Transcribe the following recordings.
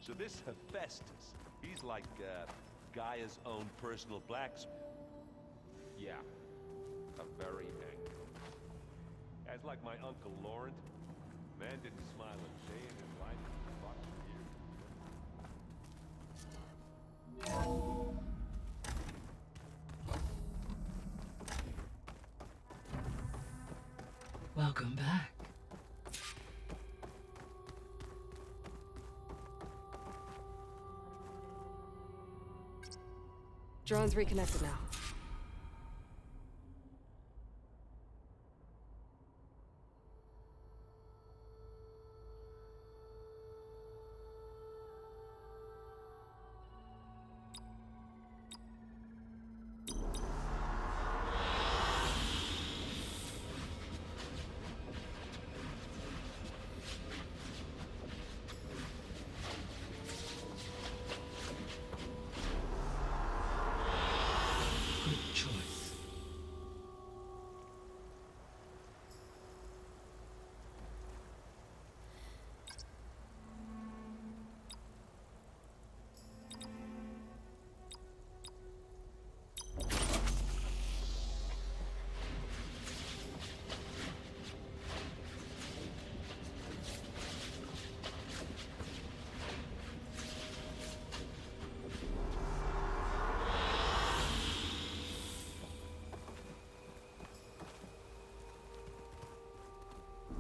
So this Hephaestus, he's like, Gaia's own personal blacksmith. Yeah, a very angry. As like my Uncle Laurent, man didn't smile a day in his life for lots of years. Welcome back. Drone's reconnected now.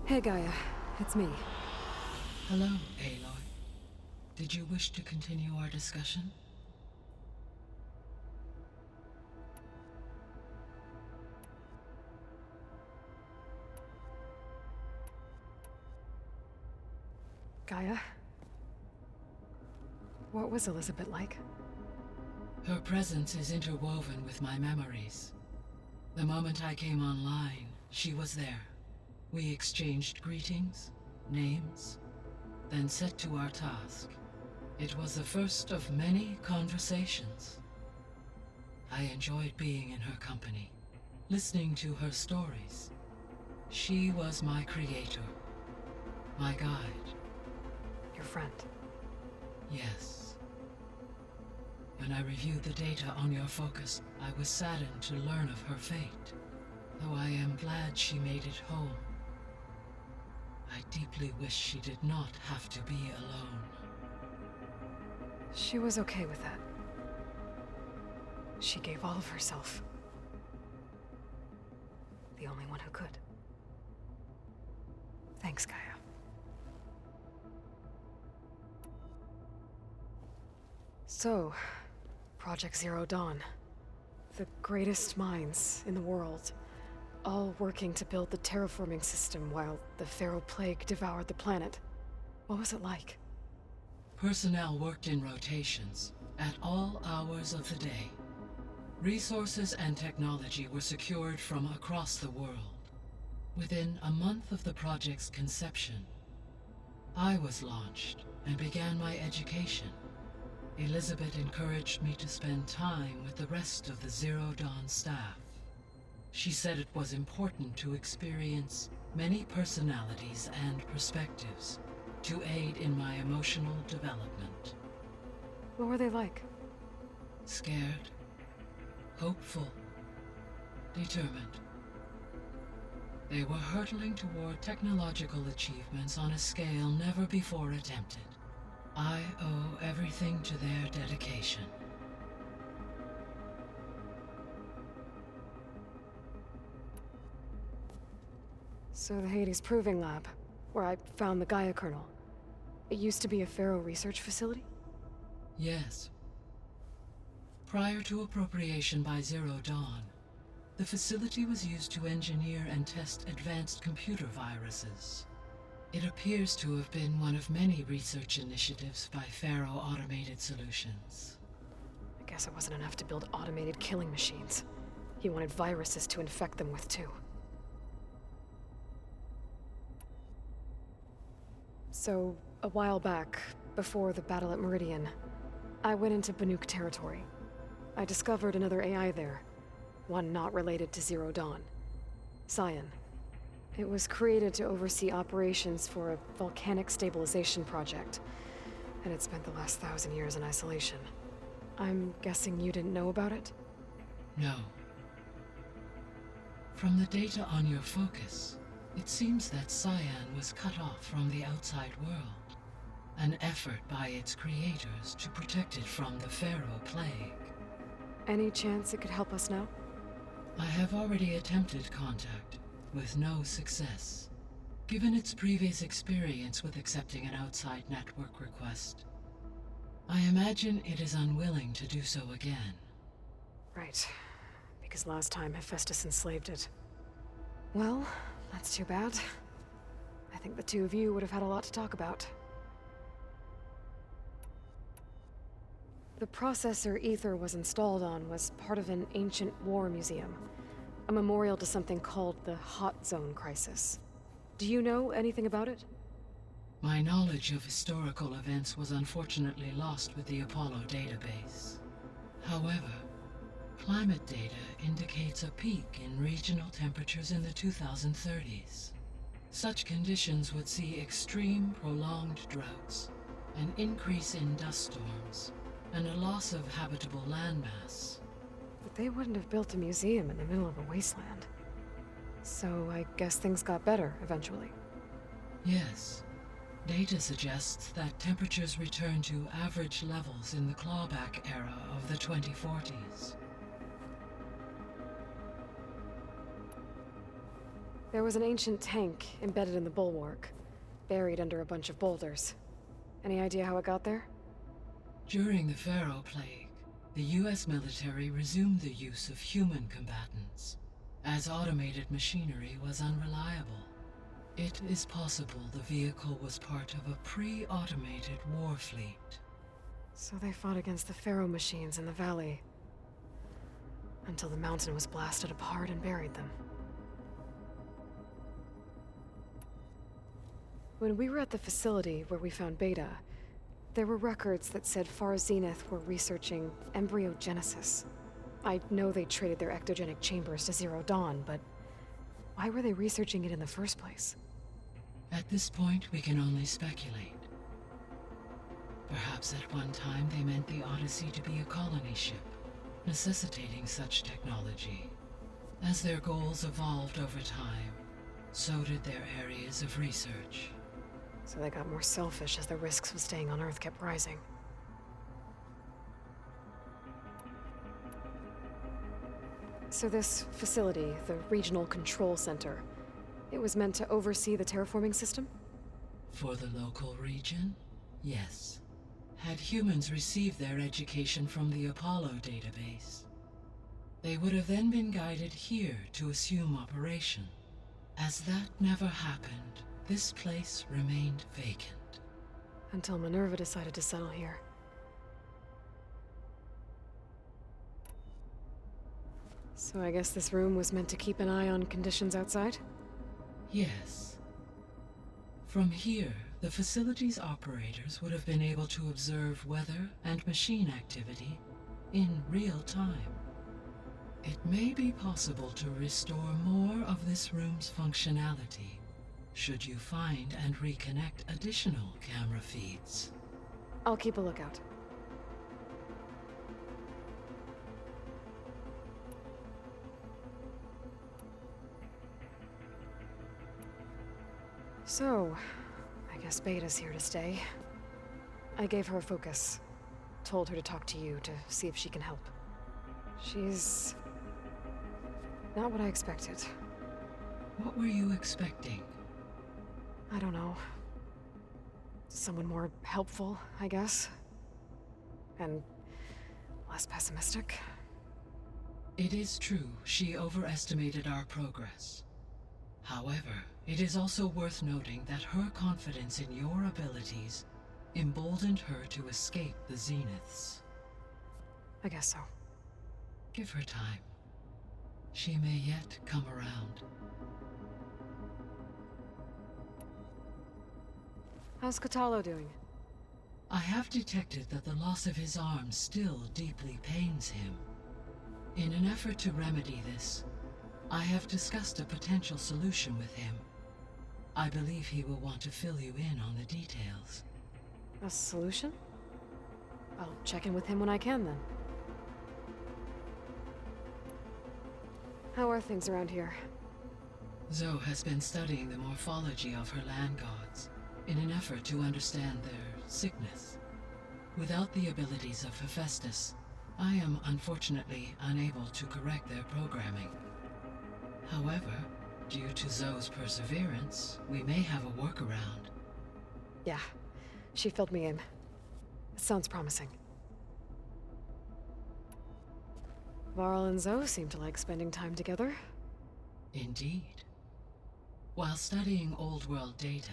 Hey Gaia, it's me. Hello, Aloy. Did you wish to continue our discussion? Gaia? What was Elizabeth like? Her presence is interwoven with my memories. The moment I came online, she was there. We exchanged greetings, names, then set to our task. It was the first of many conversations. I enjoyed being in her company, listening to her stories. She was my creator, my guide. Your friend? Yes. When I reviewed the data on your focus, I was saddened to learn of her fate, though I am glad she made it home. I deeply wish she did not have to be alone. She was okay with that. She gave all of herself. The only one who could. Thanks, Gaia. So, Project Zero Dawn. The greatest minds in the world. All working to build the terraforming system while the Pharaoh Plague devoured the planet. What was it like? Personnel worked in rotations, at all hours of the day. Resources and technology were secured from across the world. Within a month of the project's conception, I was launched and began my education. Elizabeth encouraged me to spend time with the rest of the Zero Dawn staff. She said it was important to experience many personalities and perspectives to aid in my emotional development. What were they like? Scared, hopeful, determined. They were hurtling toward technological achievements on a scale never before attempted. I owe everything to their dedication. So the Hades Proving Lab, where I found the Gaia kernel. It used to be a Pharaoh research facility? Yes. Prior to appropriation by Zero Dawn, the facility was used to engineer and test advanced computer viruses. It appears to have been one of many research initiatives by Pharaoh Automated Solutions. I guess it wasn't enough to build automated killing machines. He wanted viruses to infect them with too. So, a while back, before the battle at Meridian, I went into Banuk territory. I discovered another AI there, one not related to Zero Dawn. Scion. It was created to oversee operations for a volcanic stabilization project. and it spent the last 1,000 years in isolation. I'm guessing you didn't know about it? No. From the data on your focus, it seems that Cyan was cut off from the outside world. An effort by its creators to protect it from the Pharaoh Plague. Any chance it could help us now? I have already attempted contact, with no success. Given its previous experience with accepting an outside network request, I imagine it is unwilling to do so again. Right. Because last time Hephaestus enslaved it. Well, that's too bad. I think the two of you would have had a lot to talk about. The processor Ether was installed on was part of an ancient war museum. A memorial to something called the Hot Zone Crisis. Do you know anything about it? My knowledge of historical events was unfortunately lost with the Apollo database. However, climate data indicates a peak in regional temperatures in the 2030s. Such conditions would see extreme, prolonged droughts, an increase in dust storms, and a loss of habitable landmass. But they wouldn't have built a museum in the middle of a wasteland. So I guess things got better eventually. Yes. Data suggests that temperatures returned to average levels in the clawback era of the 2040s. There was an ancient tank embedded in the bulwark, buried under a bunch of boulders. Any idea how it got there? During the Pharaoh Plague, the US military resumed the use of human combatants, as automated machinery was unreliable. It is possible the vehicle was part of a pre-automated war fleet. So they fought against the Pharaoh machines in the valley, until the mountain was blasted apart and buried them. When we were at the facility where we found Beta, there were records that said Far Zenith were researching embryogenesis. I know they traded their ectogenic chambers to Zero Dawn, but why were they researching it in the first place? At this point, we can only speculate. Perhaps at one time they meant the Odyssey to be a colony ship, necessitating such technology. As their goals evolved over time, so did their areas of research. So they got more selfish as the risks of staying on Earth kept rising. So this facility, the Regional Control Center, it was meant to oversee the terraforming system? For the local region, yes. Had humans received their education from the Apollo database, they would have then been guided here to assume operation. As that never happened, this place remained vacant. Until Minerva decided to settle here. So I guess this room was meant to keep an eye on conditions outside? Yes. From here, the facility's operators would have been able to observe weather and machine activity in real time. It may be possible to restore more of this room's functionality, should you find and reconnect additional camera feeds. I'll keep a lookout. So, I guess Beta's here to stay. I gave her a focus. Told her to talk to you to see if she can help. She's not what I expected. What were you expecting? I don't know. Someone more helpful, I guess. And less pessimistic. It is true she overestimated our progress. However, it is also worth noting that her confidence in your abilities emboldened her to escape the Zeniths. I guess so. Give her time. She may yet come around. How's Catalo doing? I have detected that the loss of his arm still deeply pains him. In an effort to remedy this, I have discussed a potential solution with him. I believe he will want to fill you in on the details. A solution? I'll check in with him when I can, then. How are things around here? Zoe has been studying the morphology of her land gods in an effort to understand their sickness. Without the abilities of Hephaestus, I am unfortunately unable to correct their programming. However, due to Zoe's perseverance, we may have a workaround. Yeah, she filled me in. It sounds promising. Varl and Zoe seem to like spending time together. Indeed. While studying Old World data,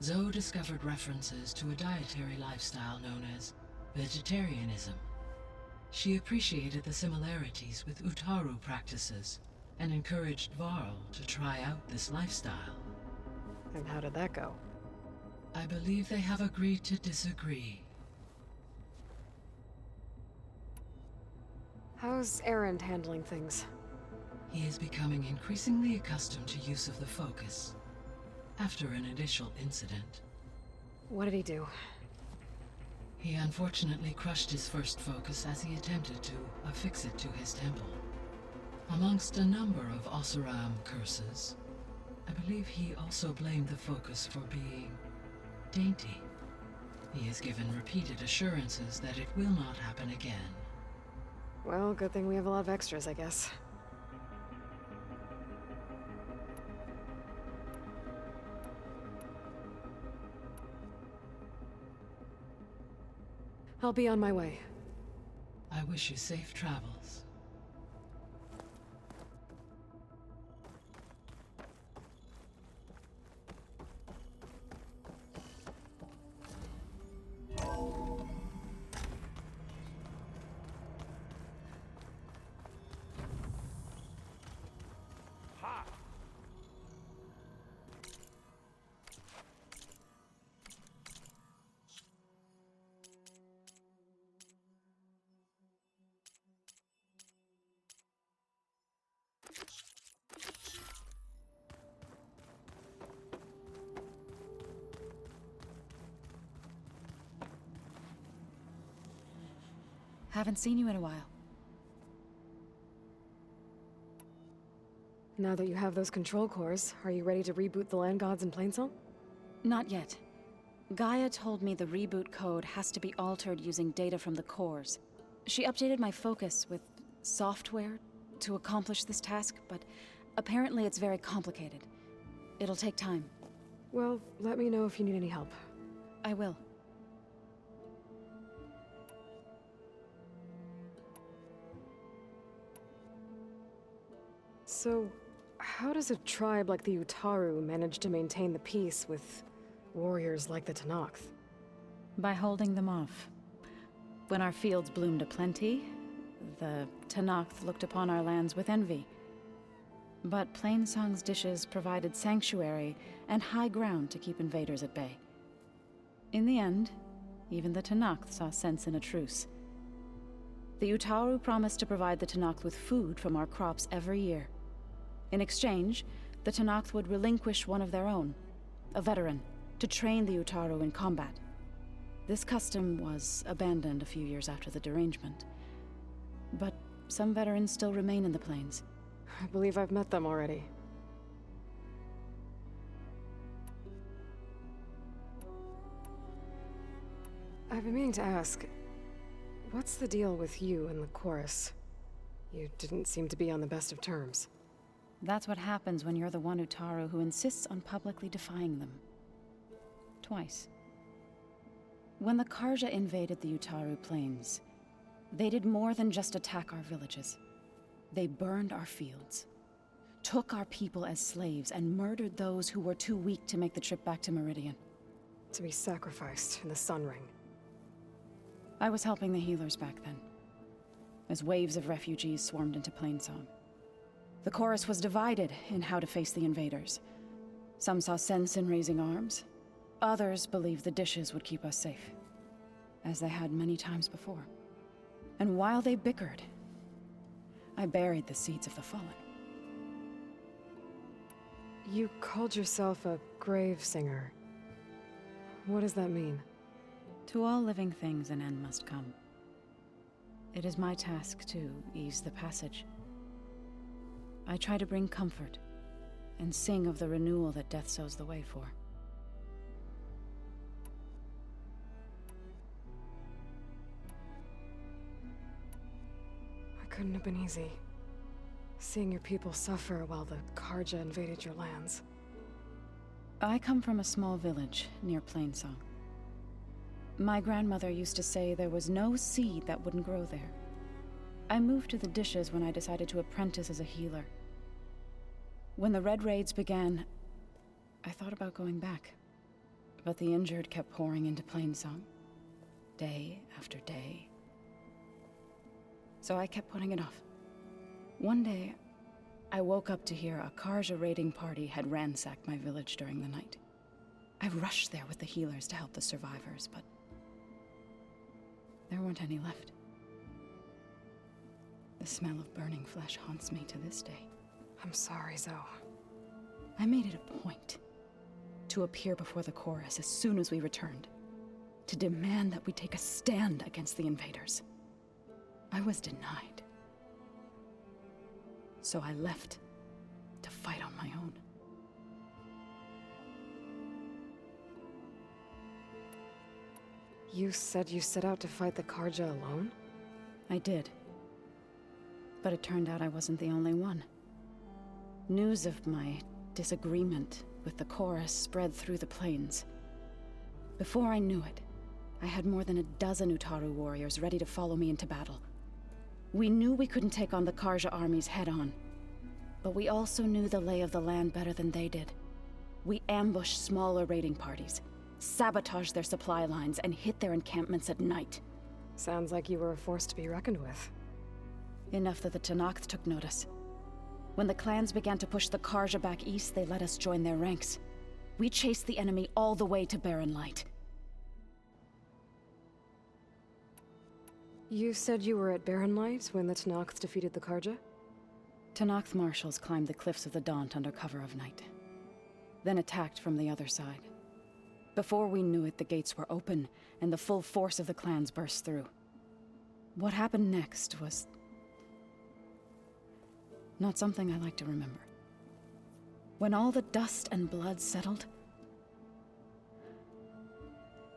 Zoe discovered references to a dietary lifestyle known as vegetarianism. She appreciated the similarities with Utaru practices and encouraged Varl to try out this lifestyle. And how did that go? I believe they have agreed to disagree. How's Erend handling things? He is becoming increasingly accustomed to use of the focus after an initial incident. What did he do? He unfortunately crushed his first focus as he attempted to affix it to his temple. Amongst a number of Oseram curses, I believe he also blamed the focus for being dainty. He has given repeated assurances that it will not happen again. Well, good thing we have a lot of extras, I guess. I'll be on my way. I wish you safe travels. Ha! Haven't seen you in a while. Now that you have those control cores, are you ready to reboot the land gods in Plainsong? Not yet. Gaia told me the reboot code has to be altered using data from the cores. She updated my focus with software to accomplish this task, but apparently it's very complicated. It'll take time. Well, let me know if you need any help. I will. So, how does a tribe like the Utaru manage to maintain the peace with warriors like the Tenakth? By holding them off. When our fields bloomed aplenty, the Tenakth looked upon our lands with envy. But Plainsong's dishes provided sanctuary and high ground to keep invaders at bay. In the end, even the Tenakth saw sense in a truce. The Utaru promised to provide the Tenakth with food from our crops every year. In exchange, the Tenakth would relinquish one of their own, a veteran, to train the Utaru in combat. This custom was abandoned a few years after the derangement. But some veterans still remain in the plains. I believe I've met them already. I've been meaning to ask, what's the deal with you and the chorus? You didn't seem to be on the best of terms. That's what happens when you're the one Utaru who insists on publicly defying them. Twice. When the Karja invaded the Utaru plains, they did more than just attack our villages. They burned our fields, took our people as slaves, and murdered those who were too weak to make the trip back to Meridian. To be sacrificed in the Sun Ring. I was helping the healers back then, as waves of refugees swarmed into Plainsong. The chorus was divided in how to face the invaders. Some saw sense in raising arms. Others believed the dishes would keep us safe, as they had many times before. And while they bickered, I buried the seeds of the fallen. You called yourself a grave singer. What does that mean? To all living things an end must come. It is my task to ease the passage. I try to bring comfort, and sing of the renewal that death sows the way for. It couldn't have been easy. Seeing your people suffer while the Karja invaded your lands. I come from a small village near Plainsong. My grandmother used to say there was no seed that wouldn't grow there. I moved to the Dishes when I decided to apprentice as a healer. When the Red Raids began, I thought about going back. But the injured kept pouring into Plainsong, day after day. So I kept putting it off. One day, I woke up to hear a Karja raiding party had ransacked my village during the night. I rushed there with the healers to help the survivors, but there weren't any left. The smell of burning flesh haunts me to this day. I'm sorry, Zoe. I made it a point to appear before the chorus as soon as we returned, to demand that we take a stand against the invaders. I was denied. So I left to fight on my own. You said you set out to fight the Karja alone? I did. But it turned out I wasn't the only one. News of my disagreement with the chorus spread through the plains. Before I knew it, I had more than a dozen Utaru warriors ready to follow me into battle. We knew we couldn't take on the Karja armies head-on, but we also knew the lay of the land better than they did. We ambushed smaller raiding parties, sabotaged their supply lines, and hit their encampments at night. Sounds like you were a force to be reckoned with. Enough that the Tenakth took notice. When the clans began to push the Karja back east, they let us join their ranks. We chased the enemy all the way to Barren Light. You said you were at Barren Light when the Tenakth defeated the Karja? Tenakth marshals climbed the cliffs of the Daunt under cover of night, then attacked from the other side. Before we knew it, the gates were open, and the full force of the clans burst through. What happened next was not something I like to remember. When all the dust and blood settled,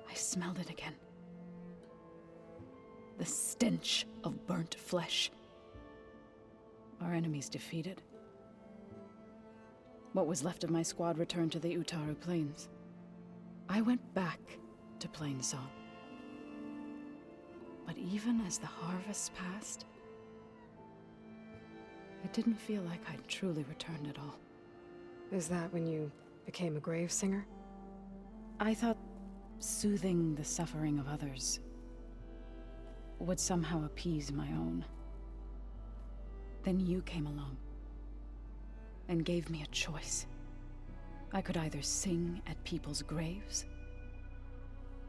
I smelled it again. The stench of burnt flesh. Our enemies defeated. What was left of my squad returned to the Utaru Plains. I went back to Plainsong. But even as the harvest passed, it didn't feel like I'd truly returned at all. Is that when you became a grave singer? I thought soothing the suffering of others would somehow appease my own. Then you came along and gave me a choice. I could either sing at people's graves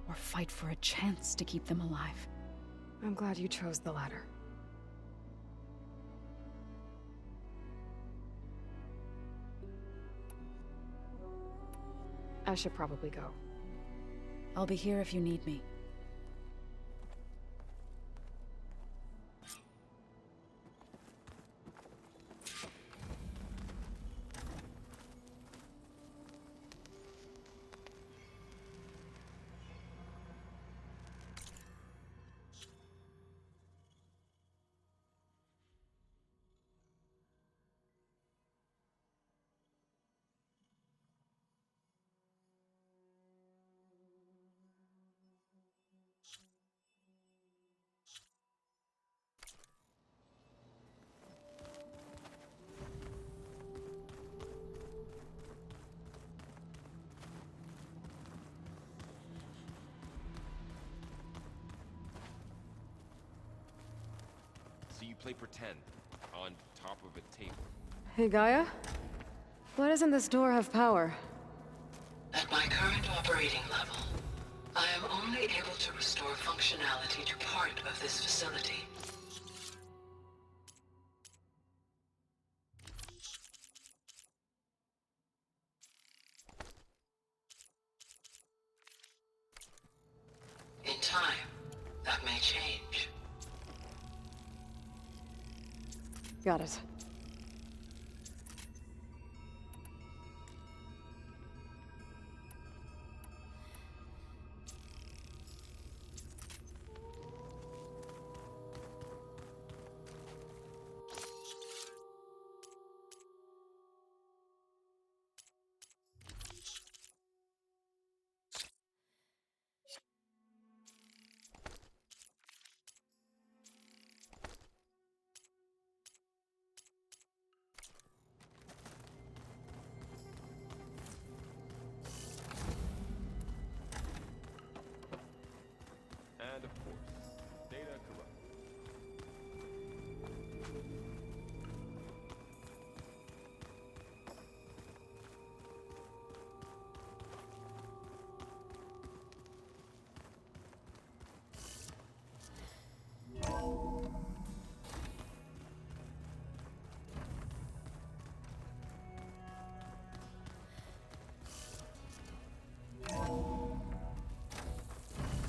or fight for a chance to keep them alive. I'm glad you chose the latter. I should probably go. I'll be here if you need me. So you play pretend on top of a table. Hey, Gaia? Why doesn't this door have power? At my current operating level, I am only able to restore functionality to part of this facility. In time, that may change. Got it. And of course, data corrupt.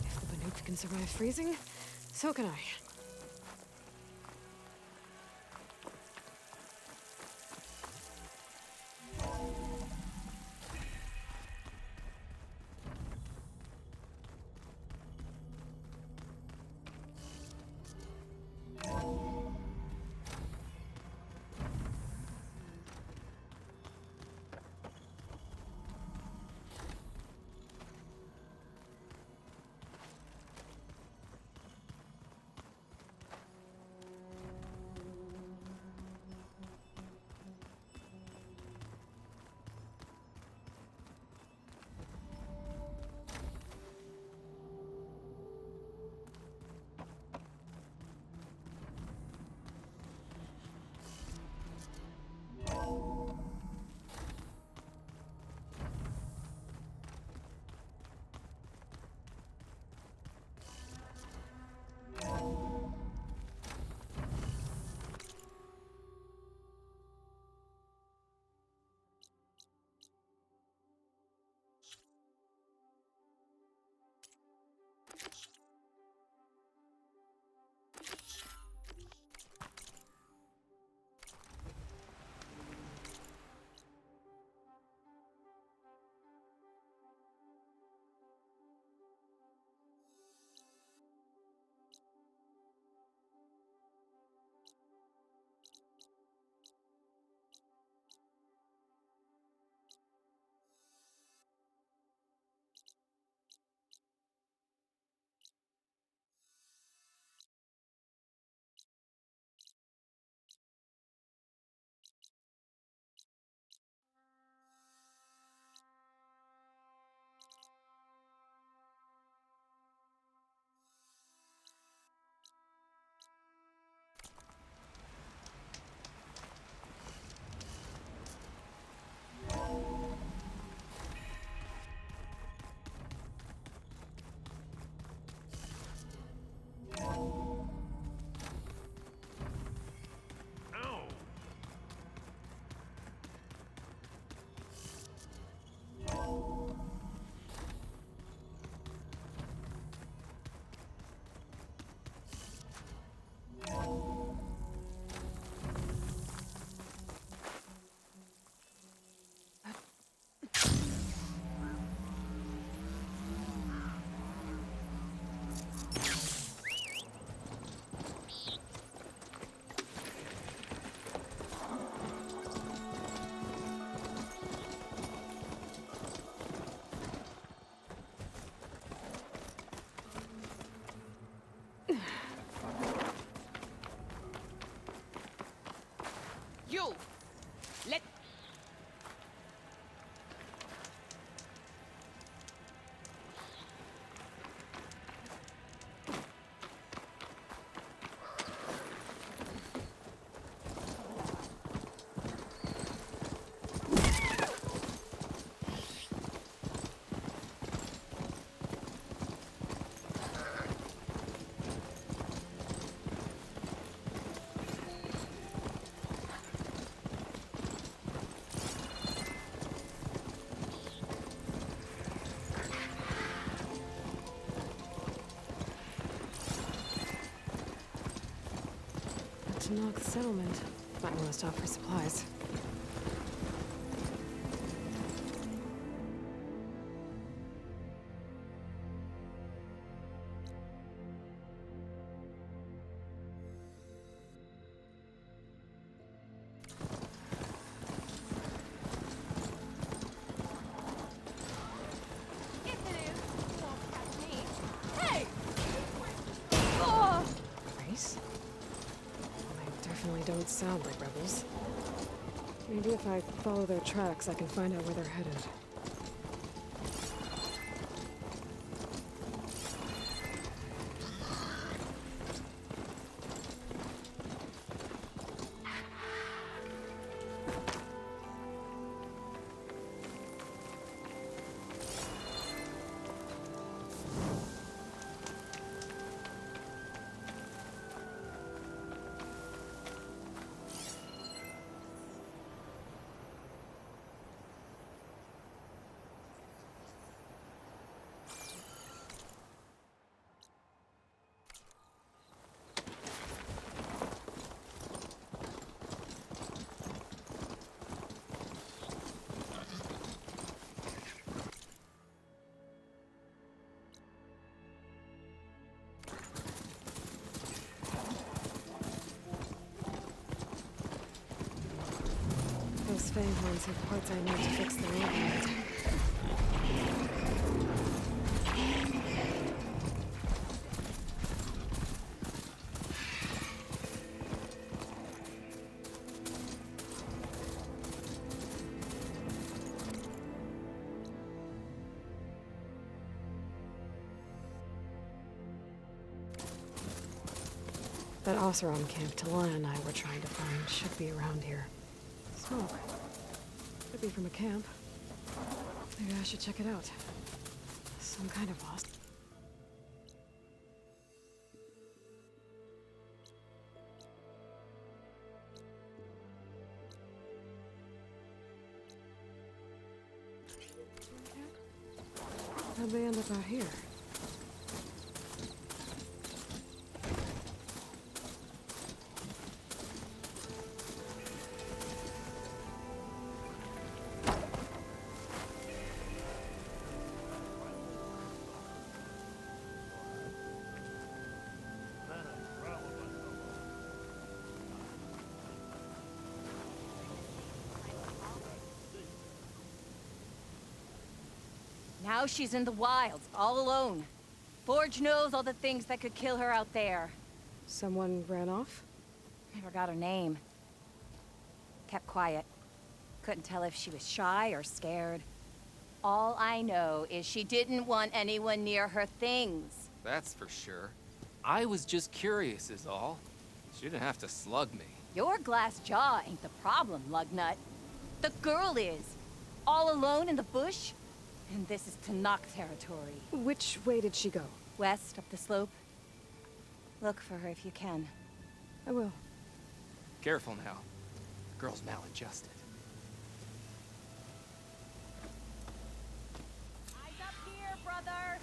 If the Banuk can survive freezing, so can I. You! Let... Tanakh settlement. Might want to stop for supplies. Race? They definitely don't sound like rebels. Maybe if I follow their tracks, I can find out where they're headed. Those fanghorns have parts I need to fix the reunite. That Oseram camp Talana and I were trying to find should be around here. Smoke. Could be from a camp. Maybe I should check it out. Some kind of boss. How'd they end up out here? Now she's in the wilds, all alone. Forge knows all the things that could kill her out there. Someone ran off? Never got her name. Kept quiet. Couldn't tell if she was shy or scared. All I know is she didn't want anyone near her things. That's for sure. I was just curious is all. She didn't have to slug me. Your glass jaw ain't the problem, lugnut. The girl is. All alone in the bush. And this is Tanakh territory. Which way did she go? West, up the slope. Look for her if you can. I will. Careful now. The girl's maladjusted. Eyes up here, brother!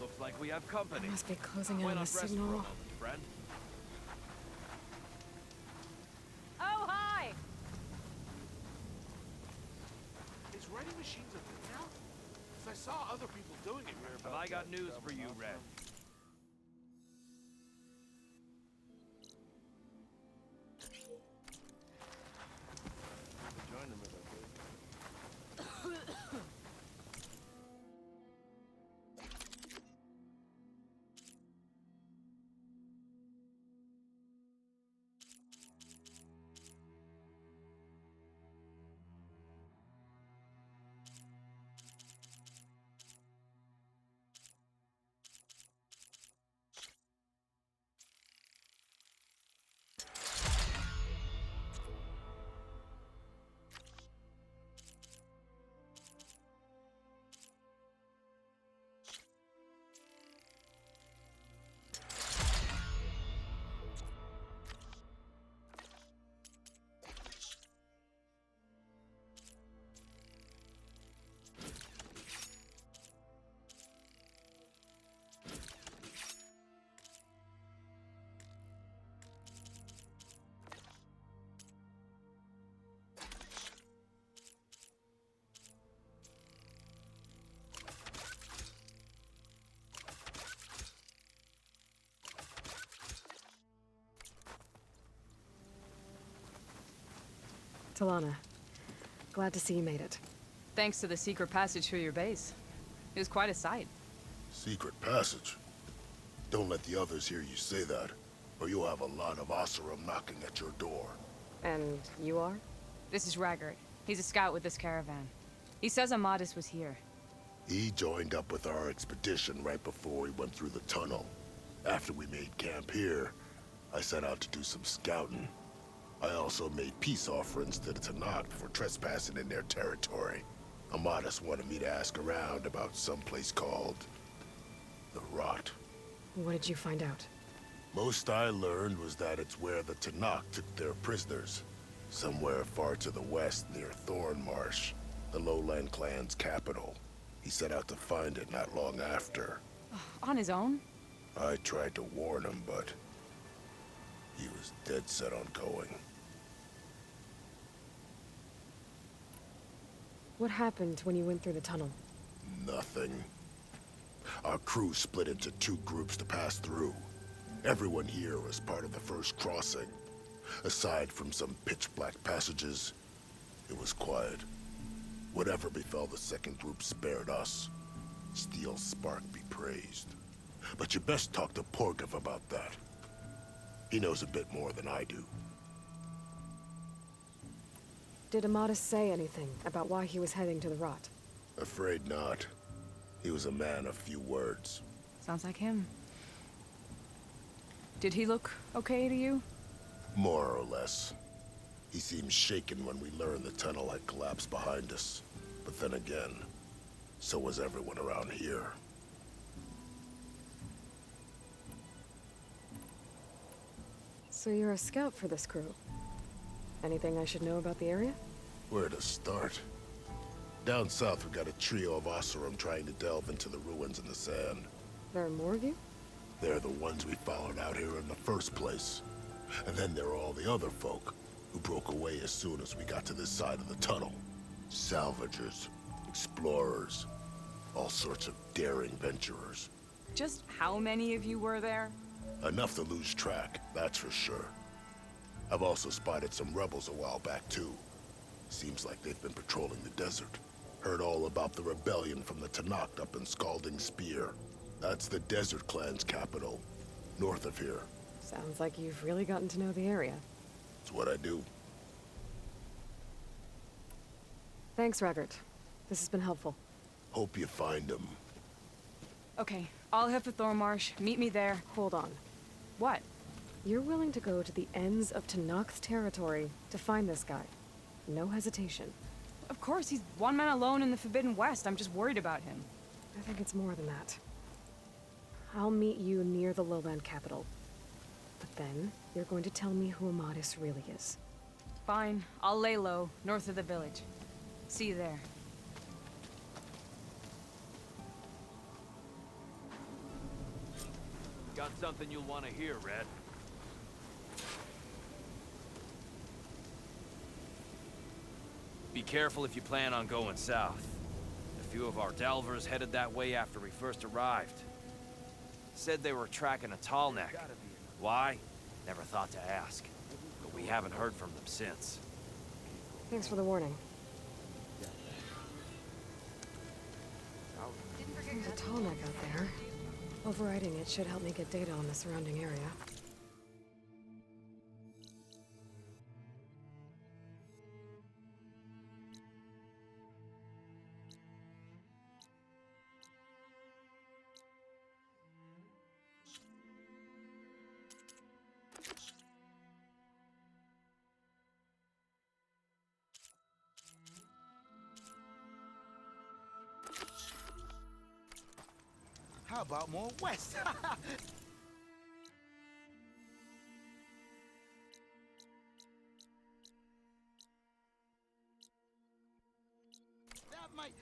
Looks like we have company. I must be closing Why in on a not rest for a signal. moment, friend? Oh, hi! Is writing machines a thing now? Because I saw other people doing it whereabouts. Have I got news for you, Red? Join them if I could. Talana. Glad to see you made it. Thanks to the secret passage through your base. It was quite a sight. Secret passage? Don't let the others hear you say that, or you'll have a lot of Oseram knocking at your door. And you are? This is Raggart. He's a scout with this caravan. He says Amadis was here. He joined up with our expedition right before we went through the tunnel. After we made camp here, I set out to do some scouting. I also made peace offerings to the Tanakh for trespassing in their territory. Amadis wanted me to ask around about some place called the Rot. What did you find out? Most I learned was that it's where the Tanakh took their prisoners. Somewhere far to the west near Thornmarsh, the lowland clan's capital. He set out to find it not long after. On his own? I tried to warn him, but he was dead set on going. What happened when you went through the tunnel? Nothing. Our crew split into two groups to pass through. Everyone here was part of the first crossing. Aside from some pitch-black passages, it was quiet. Whatever befell the second group spared us. Steel Spark be praised. But you best talk to Porgov about that. He knows a bit more than I do. Did Amadis say anything about why he was heading to the Rot? Afraid not. He was a man of few words. Sounds like him. Did he look okay to you? More or less. He seemed shaken when we learned the tunnel had collapsed behind us. But then again, so was everyone around here. So you're a scout for this crew. Anything I should know about the area? Where to start? Down south we got a trio of Oseram trying to delve into the ruins in the sand. There are more of you? They're the ones we followed out here in the first place. And then there are all the other folk, who broke away as soon as we got to this side of the tunnel. Salvagers, explorers, all sorts of daring venturers. Just how many of you were there? Enough to lose track, that's for sure. I've also spotted some rebels a while back too. Seems like they've been patrolling the desert. Heard all about the rebellion from the Tanakh up in Scalding Spear. That's the Desert Clan's capital, north of here. Sounds like you've really gotten to know the area. It's what I do. Thanks, Raggart. This has been helpful. Hope you find him. Okay, I'll head for Thornmarsh. Meet me there. Hold on. What? You're willing to go to the ends of Tanakh's territory to find this guy. No hesitation. Of course, he's one man alone in the Forbidden West. I'm just worried about him. I think it's more than that. I'll meet you near the lowland capital. But then, you're going to tell me who Amadis really is. Fine, I'll lay low, north of the village. See you there. Got something you'll want to hear, Red. Be careful if you plan on going south. A few of our delvers headed that way after we first arrived. Said they were tracking a tall neck. Why? Never thought to ask. But we haven't heard from them since. Thanks for the warning. There's a tall neck out there. Overriding it should help me get data on the surrounding area. How about more west? That might...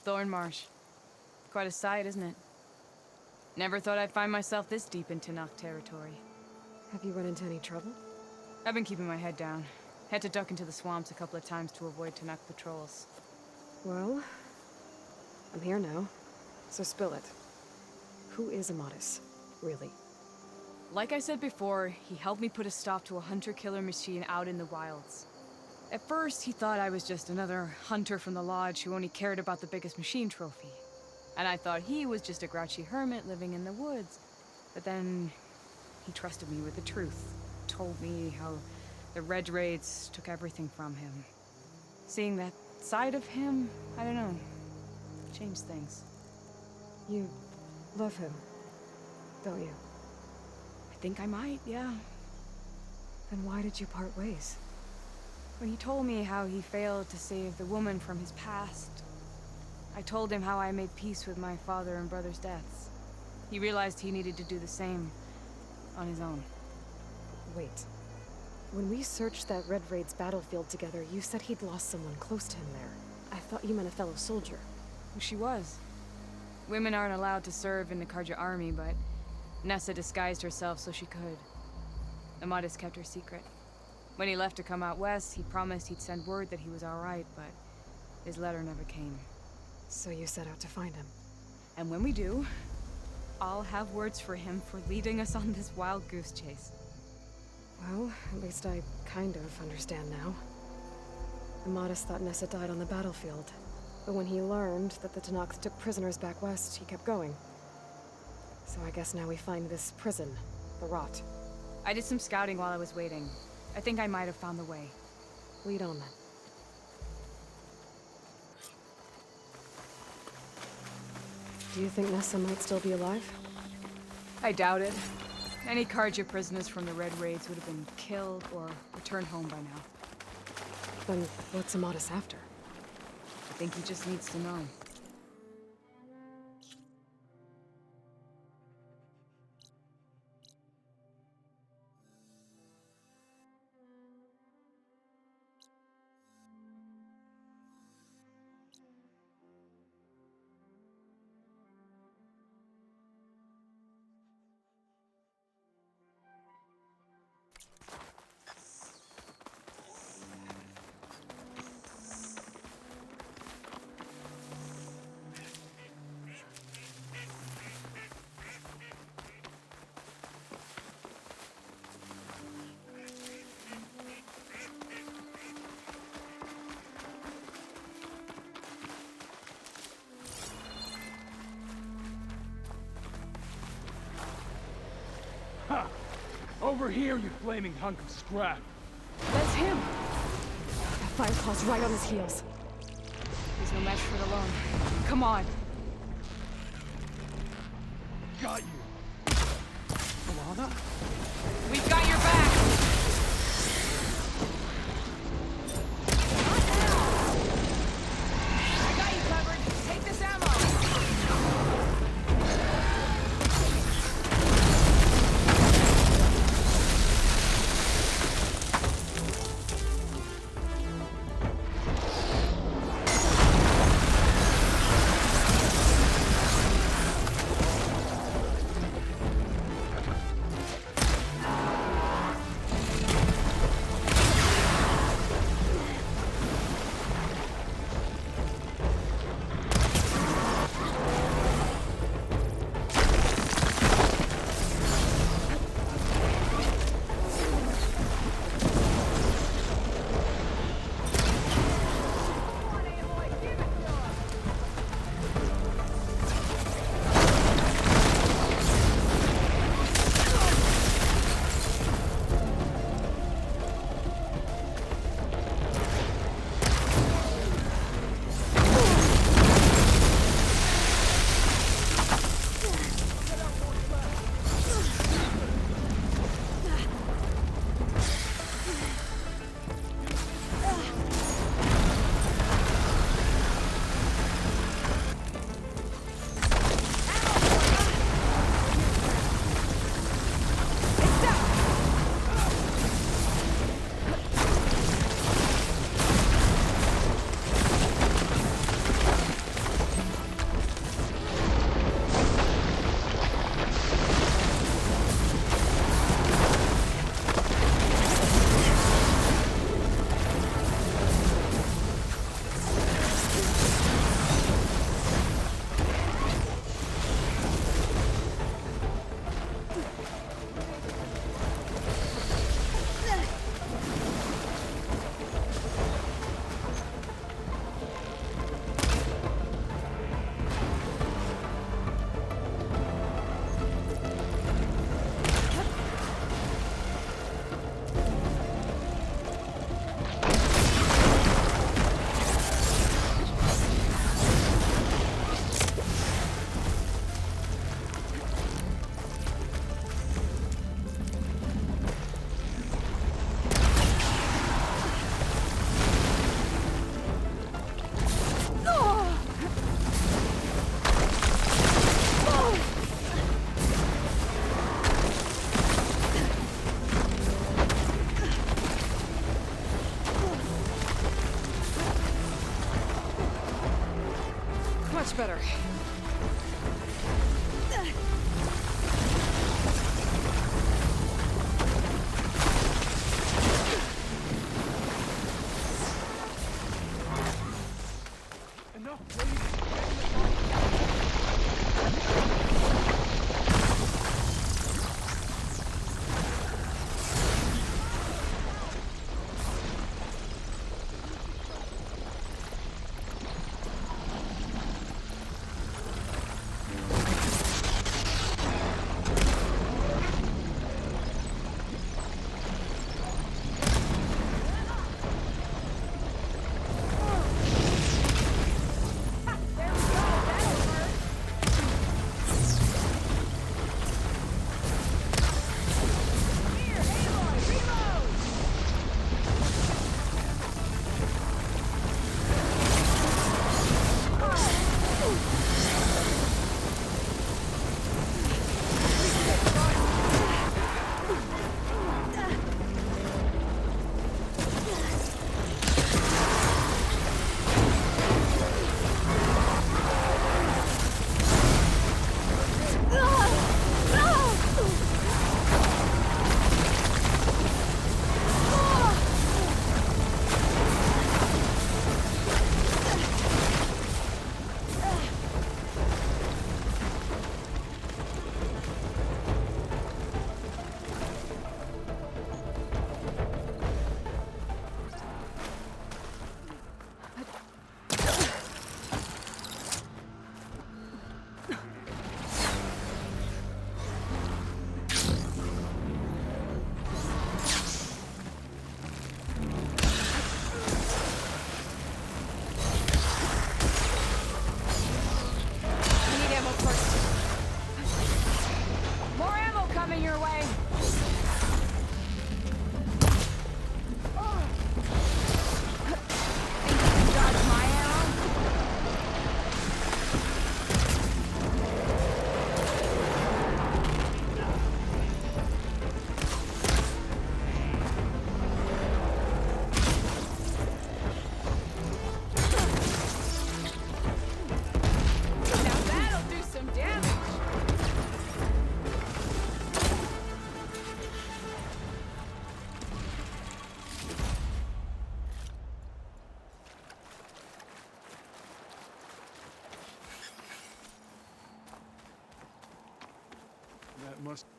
Thornmarsh. Quite a sight, isn't it? Never thought I'd find myself this deep in Tenakth territory. Have you run into any trouble? I've been keeping my head down. Had to duck into the swamps a couple of times to avoid Tenakth patrols. Well, I'm here now, so spill it. Who is Amadis, really? Like I said before, he helped me put a stop to a hunter-killer machine out in the wilds. At first, he thought I was just another hunter from the lodge who only cared about the biggest machine trophy. And I thought he was just a grouchy hermit living in the woods. But then, he trusted me with the truth. Told me how the Red Raids took everything from him. Seeing that side of him, I don't know, changed things. You love him, don't you? I think I might, yeah. Then why did you part ways? When he told me how he failed to save the woman from his past, I told him how I made peace with my father and brother's deaths. He realized he needed to do the same on his own. Wait. When we searched that Red Raid's battlefield together, you said he'd lost someone close to him there. I thought you meant a fellow soldier. Who she was. Women aren't allowed to serve in the Karja army, but Nessa disguised herself so she could. Amadis kept her secret. When he left to come out west, he promised he'd send word that he was all right, but his letter never came. So you set out to find him. And when we do, I'll have words for him for leading us on this wild goose chase. Well, at least I kind of understand now. Amadis thought Nessa died on the battlefield, but when he learned that the Tenakth took prisoners back west, he kept going. So I guess now we find this prison, the Rot. I did some scouting while I was waiting. I think I might have found the way. Lead on then. Do you think Nessa might still be alive? I doubt it. Any Karja prisoners from the Red Raids would have been killed or returned home by now. Then what's Amadis after? I think he just needs to know. Ha! Over here, you flaming hunk of scrap! That's him! That Fireclaw's right on his heels. He's no match for it alone. Come on! Got you! Alana? We've got your back! I got you covered! Take this ammo! Much better.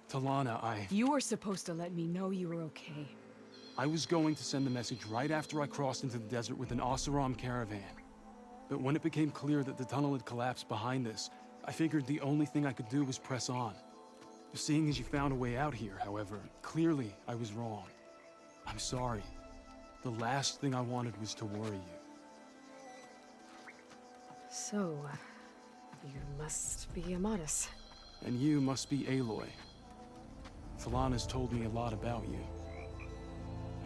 Talana, You were supposed to let me know you were okay. I was going to send the message right after I crossed into the desert with an Oseram caravan. But when it became clear that the tunnel had collapsed behind us, I figured the only thing I could do was press on. Seeing as you found a way out here, however, clearly I was wrong. I'm sorry. The last thing I wanted was to worry you. So, you must be Amatis. And you must be Aloy. Talana's told me a lot about you.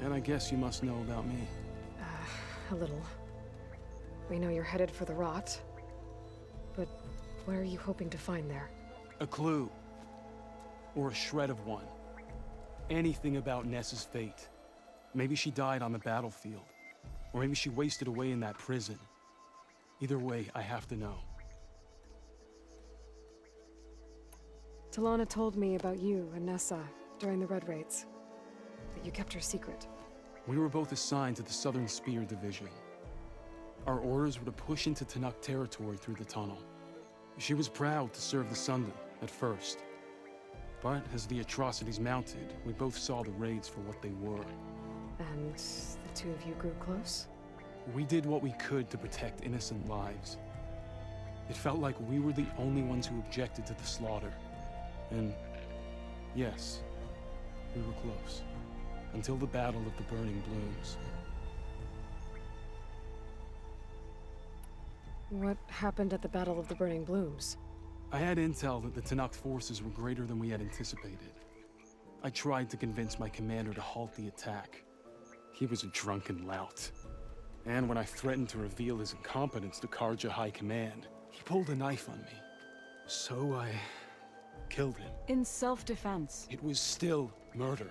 And I guess you must know about me. A little. We know you're headed for the rot. But what are you hoping to find there? A clue. Or a shred of one. Anything about Nessa's fate. Maybe she died on the battlefield. Or maybe she wasted away in that prison. Either way, I have to know. Talana told me about you and Nessa during the Red Raids. But you kept her secret. We were both assigned to the Southern Spear Division. Our orders were to push into Tanakh territory through the tunnel. She was proud to serve the Sundan at first. But as the atrocities mounted, we both saw the raids for what they were. And the two of you grew close? We did what we could to protect innocent lives. It felt like we were the only ones who objected to the slaughter. And yes, we were close. Until the Battle of the Burning Blooms. What happened at the Battle of the Burning Blooms? I had intel that the Tanakh forces were greater than we had anticipated. I tried to convince my commander to halt the attack. He was a drunken lout. And when I threatened to reveal his incompetence to Karja High Command, he pulled a knife on me. So I killed him. In self-defense. It was still murder.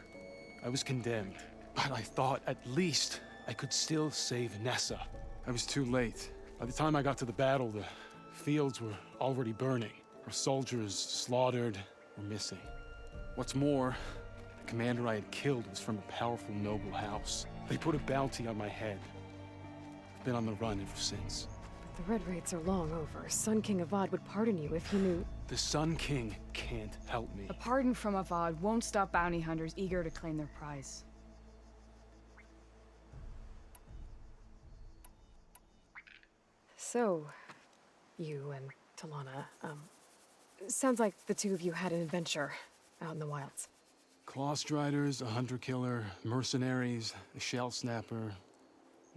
I was condemned. But I thought at least I could still save Nessa. I was too late. By the time I got to the battle, the Fields were already burning. Our soldiers slaughtered or missing. What's more, the commander I had killed was from a powerful noble house. They put a bounty on my head. I've been on the run ever since. But the Red Raids are long over. Sun King Avad would pardon you if he knew... The Sun King can't help me. A pardon from Avad won't stop bounty hunters eager to claim their prize. So, you and Talana, sounds like the two of you had an adventure out in the wilds. Claw Striders, a hunter-killer, mercenaries, a shell snapper.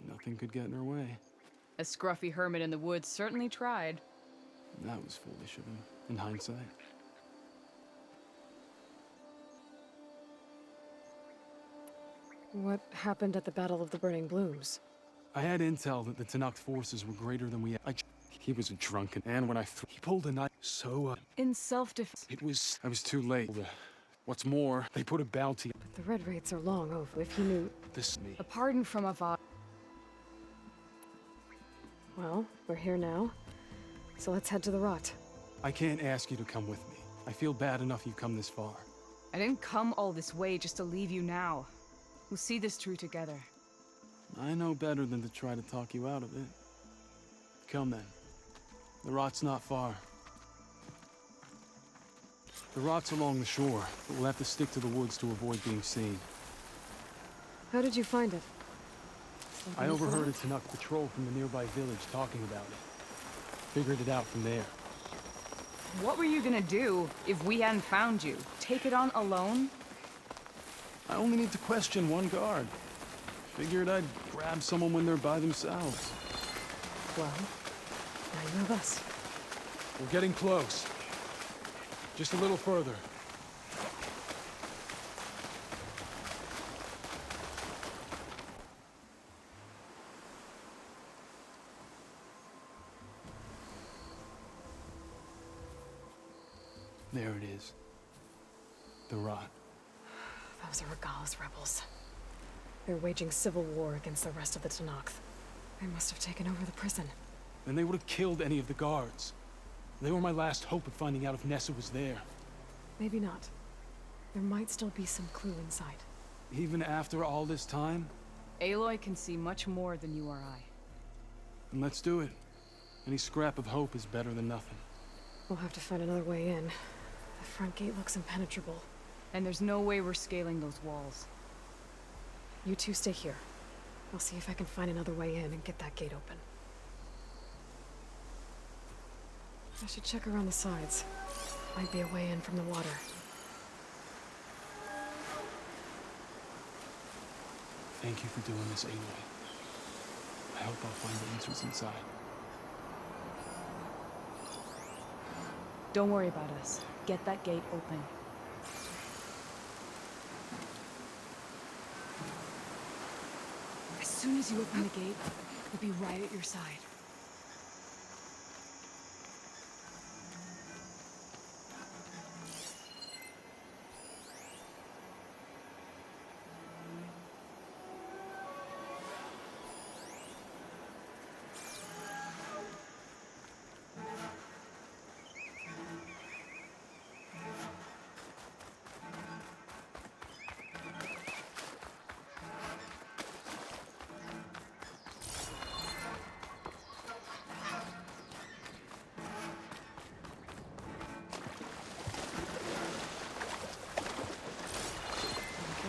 Nothing could get in her way. A scruffy hermit in the woods certainly tried. That was foolish of him, in hindsight. What happened at the Battle of the Burning Blooms? I had intel that the Tanakh forces were greater than we had. He was a drunken, and when he pulled a knife, so, In self-defense. I was too late. What's more, they put a bounty. But the Red Raids are long over. If he knew... Me. A pardon from Avad. Well, we're here now. So let's head to the Rot. I can't ask you to come with me. I feel bad enough you've come this far. I didn't come all this way just to leave you now. We'll see this through together. I know better than to try to talk you out of it. Come then. The Rot's not far. The Rot's along the shore, but we'll have to stick to the woods to avoid being seen. How did you find it? I overheard a Tanakh patrol from the nearby village talking about it. Figured it out from there. What were you gonna do if we hadn't found you? Take it on alone? I only need to question one guard. Figured I'd grab someone when they're by themselves. Well, now you have us. We're getting close. Just a little further. There it is. The Rot. Those are Regala's rebels. They're waging civil war against the rest of the Tanakh. They must have taken over the prison. Then they would have killed any of the guards. They were my last hope of finding out if Nessa was there. Maybe not. There might still be some clue inside. Even after all this time? Aloy can see much more than you or I. Then let's do it. Any scrap of hope is better than nothing. We'll have to find another way in. The front gate looks impenetrable. And there's no way we're scaling those walls. You two stay here. I'll see if I can find another way in and get that gate open. I should check around the sides. Might be a way in from the water. Thank you for doing this, Aloy. I hope I'll find the answers inside. Don't worry about us. Get that gate open. As soon as you open the gate, we'll be right at your side.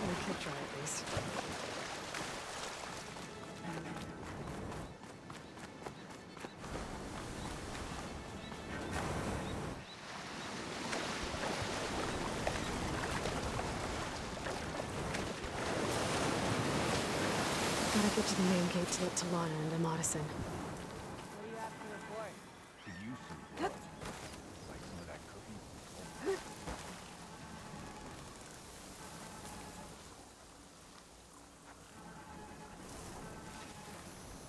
We could try at least. Gotta get to the main gate to let Talana and Amadison. What are you after her for? Could use some like some of that cooking.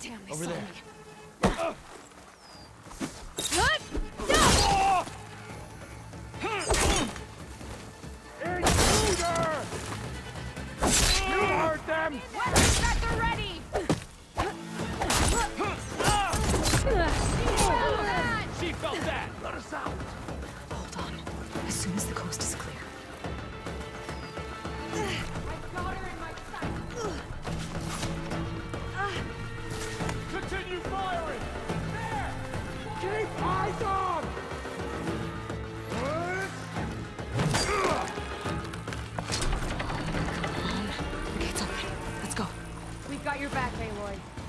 Damn, they Over saw there. me. You heard them! Weapons at the ready! She Aloy.